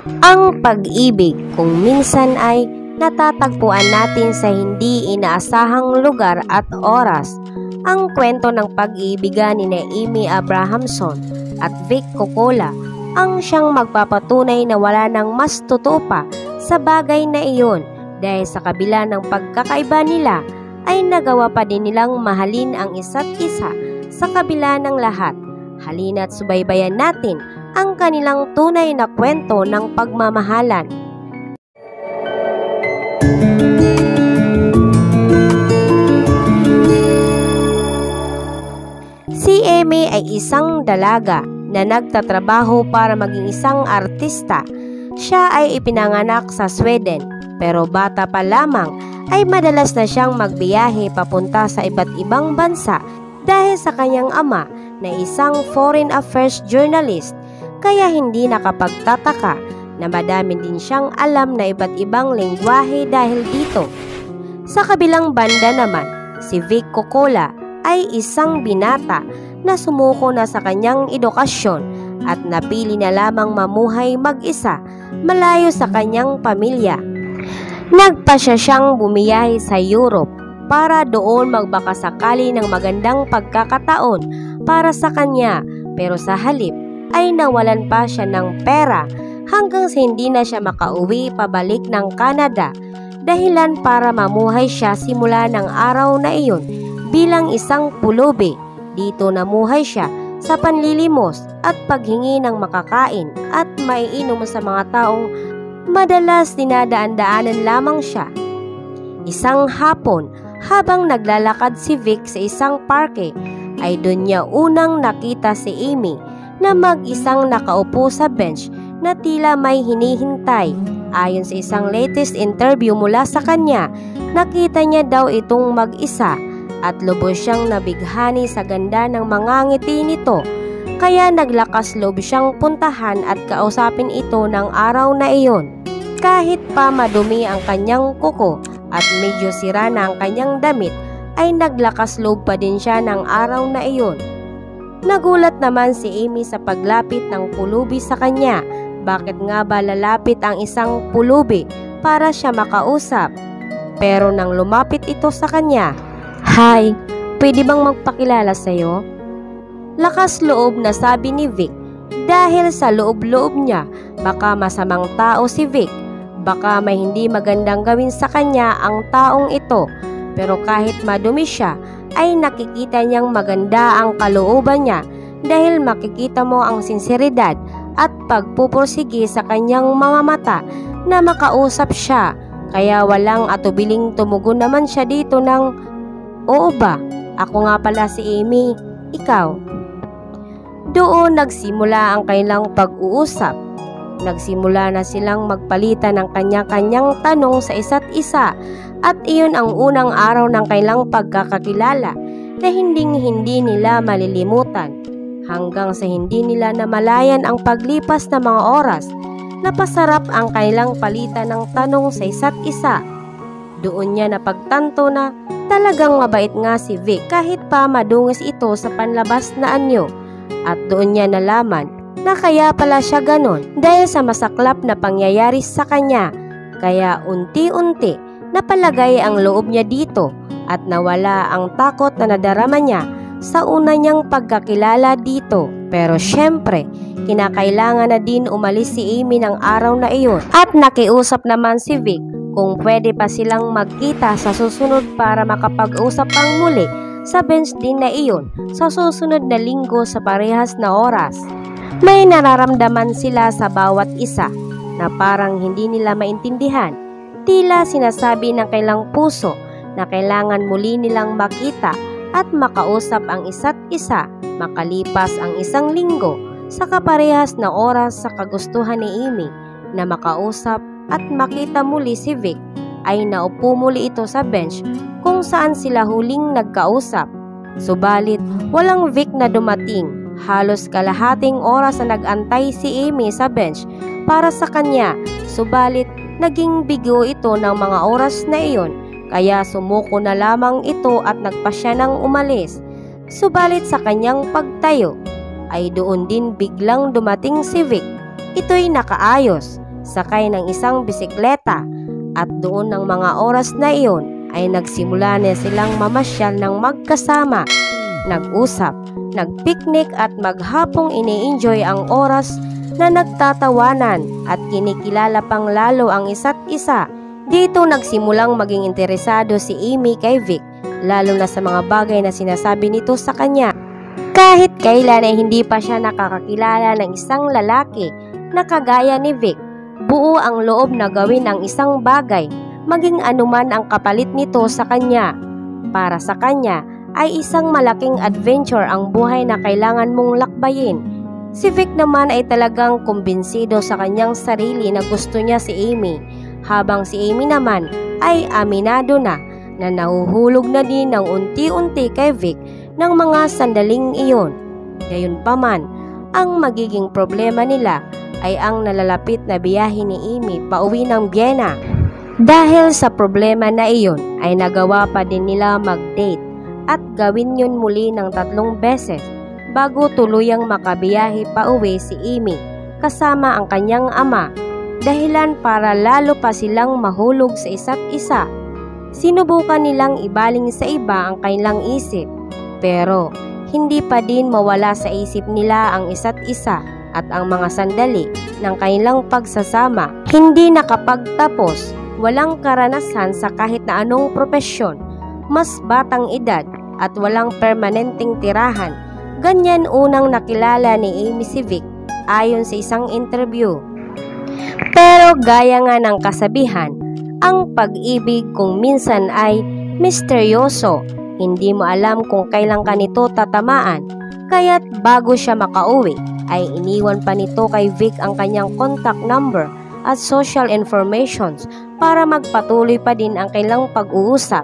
Ang pag-ibig kung minsan ay natatagpuan natin sa hindi inaasahang lugar at oras. Ang kwento ng pag-iibigan ni Amy Abrahamson at Vic Cocola ang siyang magpapatunay na wala nang mas totoo pa sa bagay na iyon dahil sa kabila ng pagkakaiba nila ay nagawa pa din nilang mahalin ang isa't isa sa kabila ng lahat. Halina't subaybayan natin ang kanilang tunay na kwento ng pagmamahalan. Si Amy ay isang dalaga na nagtatrabaho para maging isang artista. Siya ay ipinanganak sa Sweden, pero bata pa lamang ay madalas na siyang magbiyahe papunta sa iba't ibang bansa dahil sa kanyang ama na isang foreign affairs journalist. Kaya hindi nakapagtataka na madami din siyang alam na iba't ibang lengguwahe dahil dito. Sa kabilang banda naman, si Vic Cocola ay isang binata na sumuko na sa kanyang edukasyon at napili na lamang mamuhay mag-isa malayo sa kanyang pamilya. Nagpasya siyang bumiyahe sa Europe para doon magbakasakali ng magandang pagkakataon para sa kanya, pero sa halip ay nawalan pa siya ng pera hanggang sa hindi na siya makauwi pabalik ng Canada, dahilan para mamuhay siya simula ng araw na iyon bilang isang pulubi. Dito namuhay siya sa panlilimos at paghingi ng makakain at maiinom sa mga taong madalas dinadaan-daanan lamang siya. Isang hapon, habang naglalakad si Vic sa isang parke, ay doon niya unang nakita si Amy na mag-isang nakaupo sa bench na tila may hinihintay. Ayon sa isang latest interview mula sa kanya, nakita niya daw itong mag-isa at lubos siyang nabighani sa ganda ng mga ngiti nito. Kaya naglakas loob siyang puntahan at kausapin ito ng araw na iyon. Kahit pa madumi ang kanyang kuko at medyo sira na ang kanyang damit, ay naglakas loob pa din siya ng araw na iyon. Nagulat naman si Amy sa paglapit ng pulubi sa kanya. Bakit nga ba lalapit ang isang pulubi para siya makausap? Pero nang lumapit ito sa kanya, "Hi, pwede bang magpakilala sa'yo?" Lakas loob na sabi ni Vic dahil sa loob-loob niya baka masamang tao si Vic. Baka may hindi magandang gawin sa kanya ang taong ito. Pero kahit madumi siya, ay nakikita niyang maganda ang kalooban niya dahil makikita mo ang sinseridad at pagpupursige sa kanyang mga mata na makausap siya. Kaya walang atubiling tumugon naman siya dito ng, "Oo ba? Ako nga pala si Amy. Ikaw?" Doon nagsimula ang kanilang pag-uusap. Nagsimula na silang magpalitan ng kanya-kanyang tanong sa isa't isa at iyon ang unang araw ng kanilang pagkakakilala na hinding-hindi nila malilimutan. Hanggang sa hindi nila namalayan ang paglipas ng mga oras, napasarap ang kanilang palitan ng tanong sa isa't isa. Doon niya napagtanto na talagang mabait nga si Vic kahit pa madungis ito sa panlabas na anyo. At doon niya nalaman na kaya pala siya ganon dahil sa masaklap na pangyayari sa kanya. Kaya unti-unti napalagay ang loob niya dito at nawala ang takot na nadarama niya sa una niyang pagkakilala dito. Pero syempre, kinakailangan na din umalis si Amy ng araw na iyon at nakiusap naman si Vic kung pwede pa silang magkita sa susunod para makapag-usap pang muli sa bench din na iyon sa susunod na linggo sa parehas na oras. May nararamdaman sila sa bawat isa na parang hindi nila maintindihan. Tila sinasabi ng kailang puso na kailangan muli nilang makita at makausap ang isa't isa makalipas ang isang linggo sa kaparehas na oras. Sa kagustuhan ni Amy na makausap at makita muli si Vic, ay naupo muli ito sa bench kung saan sila huling nagkausap. Subalit walang Vic na dumating. Halos kalahating oras na nag-antay si Amy sa bench para sa kanya. Subalit naging bigo ito ng mga oras na iyon, kaya sumuko na lamang ito at nagpasya ng umalis. Subalit sa kanyang pagtayo ay doon din biglang dumating si Vic. Ito'y nakaayos, sakay ng isang bisikleta at doon ng mga oras na iyon ay nagsimula na silang mamasyal ng magkasama, nag-usap, nag-picnic at maghapong ini-enjoy ang oras na nagtatawanan at kinikilala pang lalo ang isa't isa. Dito nagsimulang maging interesado si Amy kay Vic, lalo na sa mga bagay na sinasabi nito sa kanya. Kahit kailan ay hindi pa siya nakakakilala ng isang lalaki na kagaya ni Vic, buo ang loob na gawin ang isang bagay, maging anuman ang kapalit nito sa kanya. Para sa kanya ay isang malaking adventure ang buhay na kailangan mong lakbayin. Si Vic naman ay talagang kumbinsido sa kanyang sarili na gusto niya si Amy, habang si Amy naman ay aminado na nahuhulog na din ng unti-unti kay Vic ng mga sandaling iyon. Gayunpaman, ang magiging problema nila ay ang nalalapit na biyahe ni Amy pauwi ng Vienna. Dahil sa problema na iyon ay nagawa pa din nila mag-date at gawin yun muli ng 3 beses bago tuluyang makabiyahe pauwi si Amy kasama ang kanyang ama, dahilan para lalo pa silang mahulog sa isa't isa. Sinubukan nilang ibaling sa iba ang kanilang isip, pero hindi pa din mawala sa isip nila ang isa't isa at ang mga sandali ng kanilang pagsasama. Hindi nakapagtapos, walang karanasan sa kahit na anong propesyon, mas batang edad at walang permanenteng tirahan. Ganyan unang nakilala ni Amy si Vic ayon sa isang interview. Pero gaya nga ng kasabihan, ang pag-ibig kung minsan ay misteryoso. Hindi mo alam kung kailan ka nito tatamaan, kaya't bago siya makauwi ay iniwan pa nito kay Vic ang kanyang contact number at social informations para magpatuloy pa din ang kailang pag-uusap.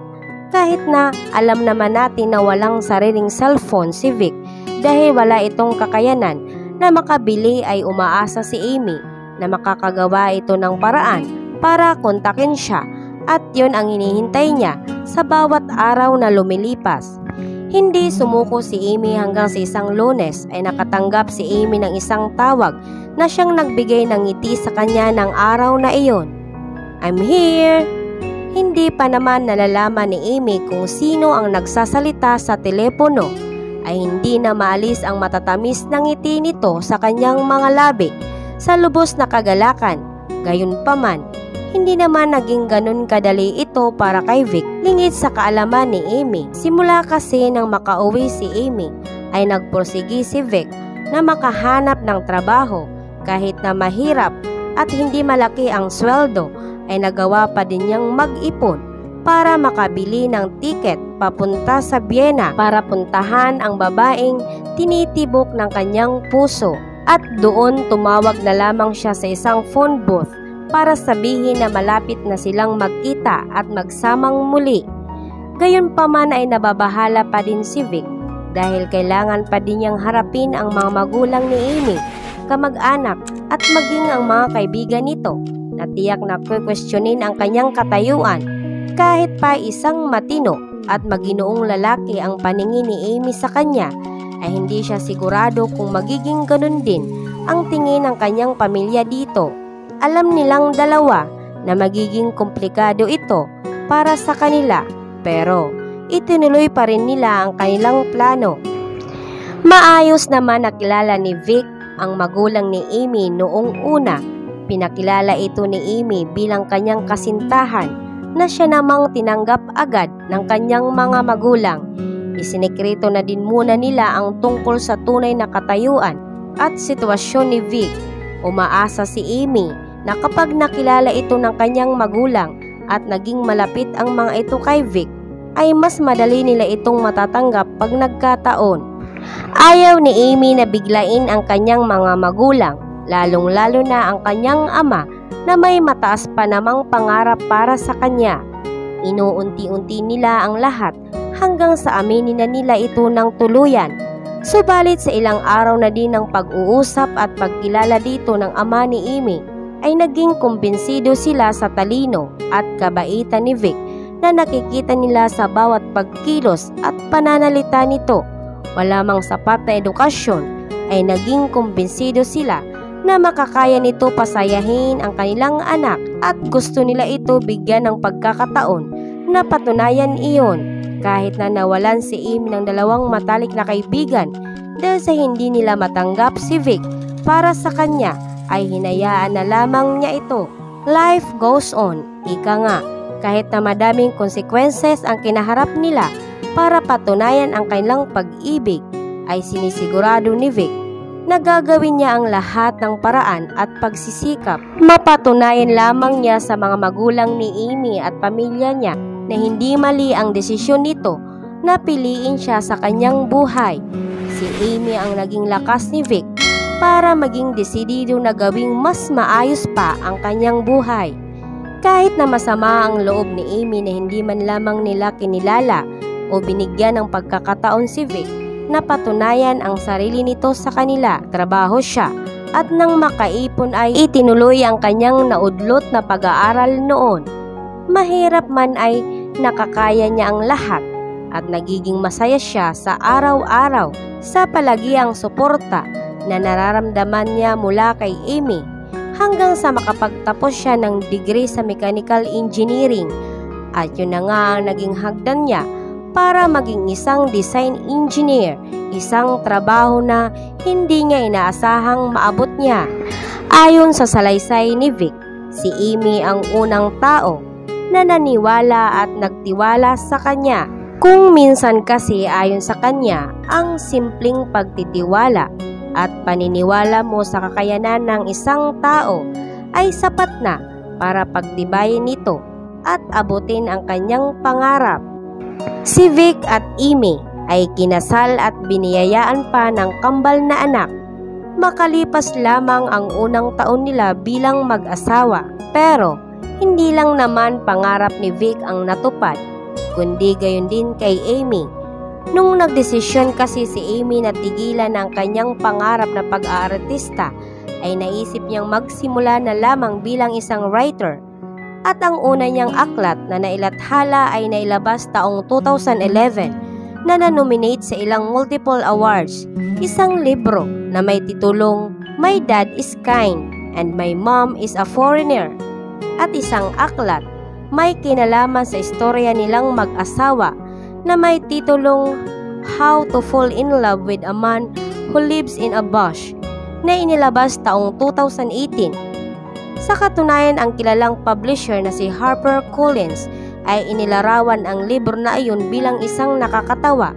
Kahit na alam naman natin na walang sariling cellphone si Vic dahil wala itong kakayanan na makabili, ay umaasa si Amy na makakagawa ito ng paraan para kontakin siya, at yun ang hinihintay niya sa bawat araw na lumilipas. Hindi sumuko si Amy hanggang sa isang Lunes ay nakatanggap si Amy ng isang tawag na siyang nagbigay ng ngiti sa kanya ng araw na iyon. "I'm here!" Hindi pa naman nalalaman ni Amy kung sino ang nagsasalita sa telepono, ay hindi na maalis ang matatamis na ngiti nito sa kanyang mga labi sa lubos na kagalakan. Gayunpaman, hindi naman naging ganun kadali ito para kay Vic, lingid sa kaalaman ni Amy. Simula kasi nang makauwi si Amy ay nagpursigi si Vic na makahanap ng trabaho. Kahit na mahirap at hindi malaki ang sweldo, ay nagawa pa din niyang mag-ipon para makabili ng tiket papunta sa Vienna para puntahan ang babaeng tinitibok ng kanyang puso. At doon tumawag na lamang siya sa isang phone booth para sabihin na malapit na silang magkita at magsamang muli. Gayunpaman ay nababahala pa din si Vic dahil kailangan pa din niyang harapin ang mga magulang ni Amy, kamag-anak at maging ang mga kaibigan nito na tiyak na kwestiyonin ang kanyang katayuan. Kahit pa isang matino at maginoong lalaki ang paningin ni Amy sa kanya, ay hindi siya sigurado kung magiging ganun din ang tingin ng kanyang pamilya dito. Alam nilang dalawa na magiging komplikado ito para sa kanila, pero itinuloy pa rin nila ang kanilang plano. Maayos naman nakilala ni Vic ang magulang ni Amy noong una. Pinakilala ito ni Amy bilang kanyang kasintahan na siya namang tinanggap agad ng kanyang mga magulang. Isinikreto na din muna nila ang tungkol sa tunay na katayuan at sitwasyon ni Vic. Umaasa si Amy na kapag nakilala ito ng kanyang magulang at naging malapit ang mga ito kay Vic, ay mas madali nila itong matatanggap pag nagkataon. Ayaw ni Amy na biglain ang kanyang mga magulang, lalong-lalo na ang kanyang ama na may mataas pa namang pangarap para sa kanya. Inuunti-unti nila ang lahat hanggang sa aminin na nila ito ng tuluyan. Subalit sa ilang araw na din ng pag-uusap at pagkilala dito ng ama ni Amy, ay naging kumbinsido sila sa talino at kabaitan ni Vic na nakikita nila sa bawat pagkilos at pananalita nito. Wala mang sapat na edukasyon, ay naging kumbinsido sila na makakaya nito pasayahin ang kanilang anak at gusto nila ito bigyan ng pagkakataon na patunayan iyon kahit na nawalan si Amy ng dalawang matalik na kaibigan dahil sa hindi nila matanggap si Vic. Para sa kanya ay hinayaan na lamang niya ito. Life goes on, ika nga, kahit na madaming consequences ang kinaharap nila para patunayan ang kanilang pag-ibig ay sinisigurado ni Vic na gagawin niya ang lahat ng paraan at pagsisikap. Mapatunayan lamang niya sa mga magulang ni Amy at pamilya niya na hindi mali ang desisyon nito na piliin siya sa kanyang buhay. Si Amy ang naging lakas ni Vic para maging desidido na gawing mas maayos pa ang kanyang buhay. Kahit na masama ang loob ni Amy na hindi man lamang nila kinilala o binigyan ng pagkakataon si Vic na patunayan ang sarili nito sa kanila, trabaho siya at nang makaipon ay itinuloy ang kanyang naudlot na pag-aaral noon. Mahirap man ay nakakaya niya ang lahat at nagiging masaya siya sa araw-araw sa palagiang suporta na nararamdaman niya mula kay Amy hanggang sa makapagtapos siya ng degree sa mechanical engineering at yun na nga ang naging hagdan niya para maging isang design engineer, isang trabaho na hindi niya inaasahang maabot niya. Ayon sa salaysay ni Vic, si Amy ang unang tao na naniwala at nagtiwala sa kanya. Kung minsan kasi ayon sa kanya, ang simpleng pagtitiwala at paniniwala mo sa kakayanan ng isang tao ay sapat na para pagtibayin nito at abutin ang kanyang pangarap. Si Vic at Amy ay kinasal at biniyayaan pa ng kambal na anak. Makalipas lamang ang unang taon nila bilang mag-asawa. Pero hindi lang naman pangarap ni Vic ang natupad, kundi gayon din kay Amy. Nung nagdesisyon kasi si Amy na tigilan ang kanyang pangarap na pag-aartista, ay naisip niyang magsimula na lamang bilang isang writer. At ang una niyang aklat na nailathala ay nailabas taong 2011 na nanominate sa ilang multiple awards. Isang libro na may titulong My Dad is Kind and My Mom is a Foreigner. At isang aklat may kinalaman sa istorya nilang mag-asawa na may titulong How to Fall in Love with a Man Who Lives in a Bush na inilabas taong 2018. Sa katunayan, ang kilalang publisher na si HarperCollins ay inilarawan ang libro na iyon bilang isang nakakatawa,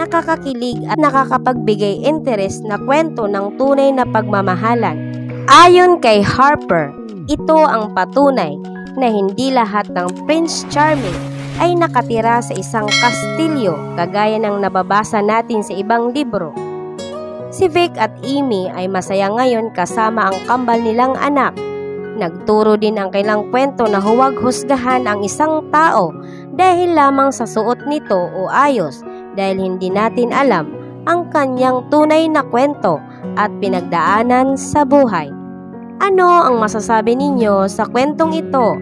nakakakilig at nakakapagbigay interes na kwento ng tunay na pagmamahalan. Ayon kay Harper, ito ang patunay na hindi lahat ng Prince Charming ay nakatira sa isang kastilyo kagaya ng nababasa natin sa ibang libro. Si Vic at Amy ay masaya ngayon kasama ang kambal nilang anak. Nagturo din ang kailang kwento na huwag husgahan ang isang tao dahil lamang sa suot nito o ayos dahil hindi natin alam ang kanyang tunay na kwento at pinagdaanan sa buhay. Ano ang masasabi ninyo sa kwentong ito?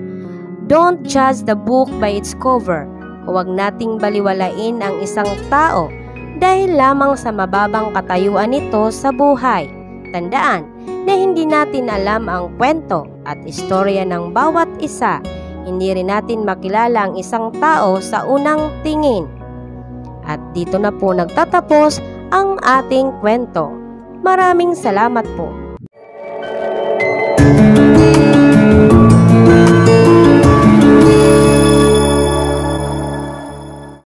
Don't judge the book by its cover. Huwag nating baliwalain ang isang tao dahil lamang sa mababang katayuan nito sa buhay. Tandaan na hindi natin alam ang kwento at istorya ng bawat isa. Hindi rin natin makilala ang isang tao sa unang tingin. At dito na po nagtatapos ang ating kwento. Maraming salamat po.